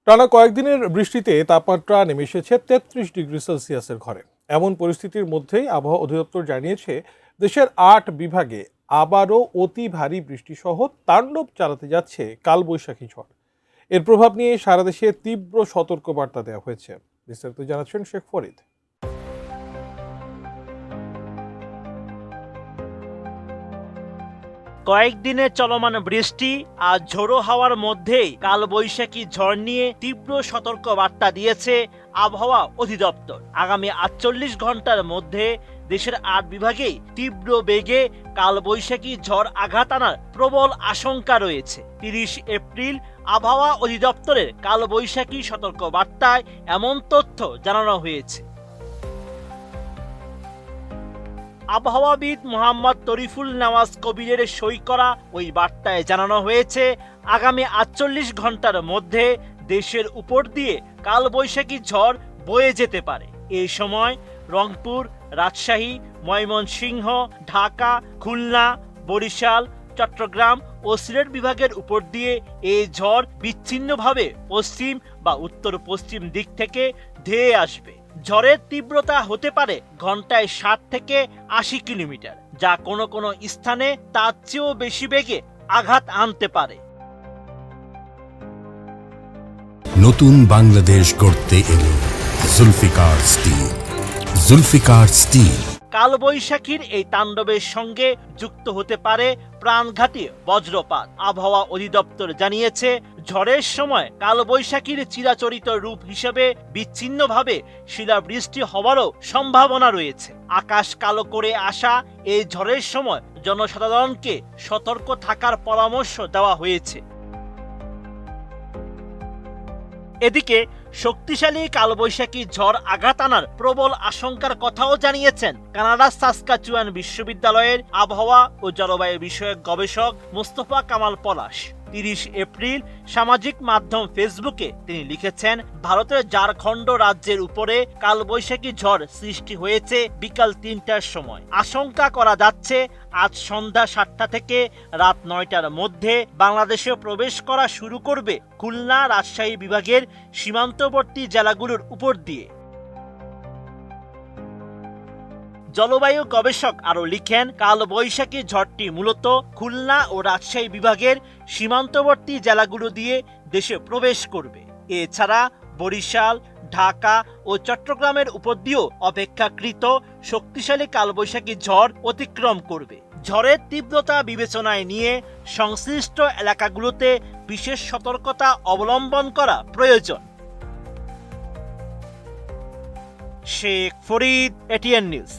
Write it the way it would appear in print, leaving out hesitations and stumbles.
টানা কয়েকদিনের বৃষ্টিতে তাপমাত্রা নেমে এসেছে ৩৩ ডিগ্রি সেলসিয়াসের ঘরে। এমন পরিস্থিতির মধ্যেই আবহাওয়া অধিদপ্তর জানিয়েছে দেশের ৮ বিভাগে আবারও অতি ভারী বৃষ্টিসহ তাণ্ডব চালাতে যাচ্ছে কালবৈশাখী ঝড়। এর প্রভাব নিয়ে সারা দেশে তীব্র সতর্কবার্তা দেওয়া হয়েছে। বিস্তারিত জানাচ্ছেন শেখ ফরিদ। কয়েকদিনের চলমান বৃষ্টি আর ঝোড়ো হাওয়ার মধ্যেই কালবৈশাখী ঝড় নিয়ে তীব্র সতর্ক বার্তা দিয়েছে আবহাওয়া অধিদপ্তর। আগামী ৪৮ ঘন্টার মধ্যে দেশের ৮ বিভাগেই তীব্র বেগে কালবৈশাখী ঝড় আঘাত আনার প্রবল আশঙ্কা রয়েছে। ৩০ এপ্রিল আবহাওয়া অধিদপ্তরের কালবৈশাখী সতর্ক বার্তায় এমন তথ্য জানানো হয়েছে। আবহাওয়াবিদ মোহাম্মদ তরিফুল নওয়াজ কবিরের সই করা ওই বার্তায় জানানো হয়েছে, আগামী ৪৮ ঘন্টার মধ্যে দেশের উপর দিয়ে কালবৈশাখী ঝড় বয়ে যেতে পারে। এই সময় রংপুর, রাজশাহী, ময়মনসিংহ, ঢাকা, খুলনা, বরিশাল, চট্টগ্রাম ও সিলেট বিভাগের উপর দিয়ে এই ঝড় বিচ্ছিন্নভাবে পশ্চিম বা উত্তর পশ্চিম দিক থেকে ধেয়ে আসবে। ঝড়ের তীব্রতা হতে পারে ঘন্টায় ৬০ থেকে ৮০ কিলোমিটার, যা কোনো কোনো স্থানে তার চেয়েও বেশি বেগে আঘাত আনতে পারে। নতুন বাংলাদেশ গড়তে এলো জুলফিকার স্টিল। জুলফিকার স্টিল। কালবৈশাখীর এই তাণ্ডবের সঙ্গে যুক্ত হতে পারে প্রাণঘাতী বজ্রপাত। আবহাওয়া অধিদপ্তর জানিয়েছে, ঝড়ের সময় কালবৈশাখীর চিরাচরিত রূপ হিসেবে বিচ্ছিন্নভাবে শিলাবৃষ্টি হওয়ারও সম্ভাবনা রয়েছে। আকাশ কালো করে আসা এই ঝড়ের সময় জনসাধারণকে সতর্ক থাকার পরামর্শ দেওয়া হয়েছে। এদিকে শক্তিশালী কালবৈশাখী ঝড় আঘাত আনার প্রবল আশঙ্কার কথাও জানিয়েছেন কানাডার সাসকাচুয়ান বিশ্ববিদ্যালয়ের আবহাওয়া ও জলবায়ু বিষয়ক গবেষক মোস্তফা কামাল পলাশ। ৩০ এপ্রিল সামাজিক মাধ্যম ফেসবুকে তিনি লিখেছেন, ভারতের ঝাড়খণ্ড রাজ্যের উপরে কালবৈশাখী ঝড় সৃষ্টি হয়েছে বিকাল ৩টার সময়। আশঙ্কা করা যাচ্ছে আজ সন্ধ্যা ৭টা থেকে রাত ৯টার মধ্যে বাংলাদেশে প্রবেশ করা শুরু করবে খুলনা, রাজশাহী বিভাগের সীমান্তবর্তী জেলাগুলোর উপর দিয়ে। জলবায়ু গবেষক আরও লিখেন, কালবৈশাখী ঝড়টি মূলত খুলনা ও রাজশাহী বিভাগের সীমান্তবর্তী জেলাগুলো দিয়ে দেশে প্রবেশ করবে। এছাড়া বরিশাল, ঢাকা ও চট্টগ্রামের উপর দিয়েও অপেক্ষাকৃত শক্তিশালী কালবৈশাখী ঝড় অতিক্রম করবে। ঝড়ের তীব্রতা বিবেচনায় নিয়ে সংশ্লিষ্ট এলাকাগুলোতে বিশেষ সতর্কতা অবলম্বন করা প্রয়োজন। Sheikh Farid, ATN news.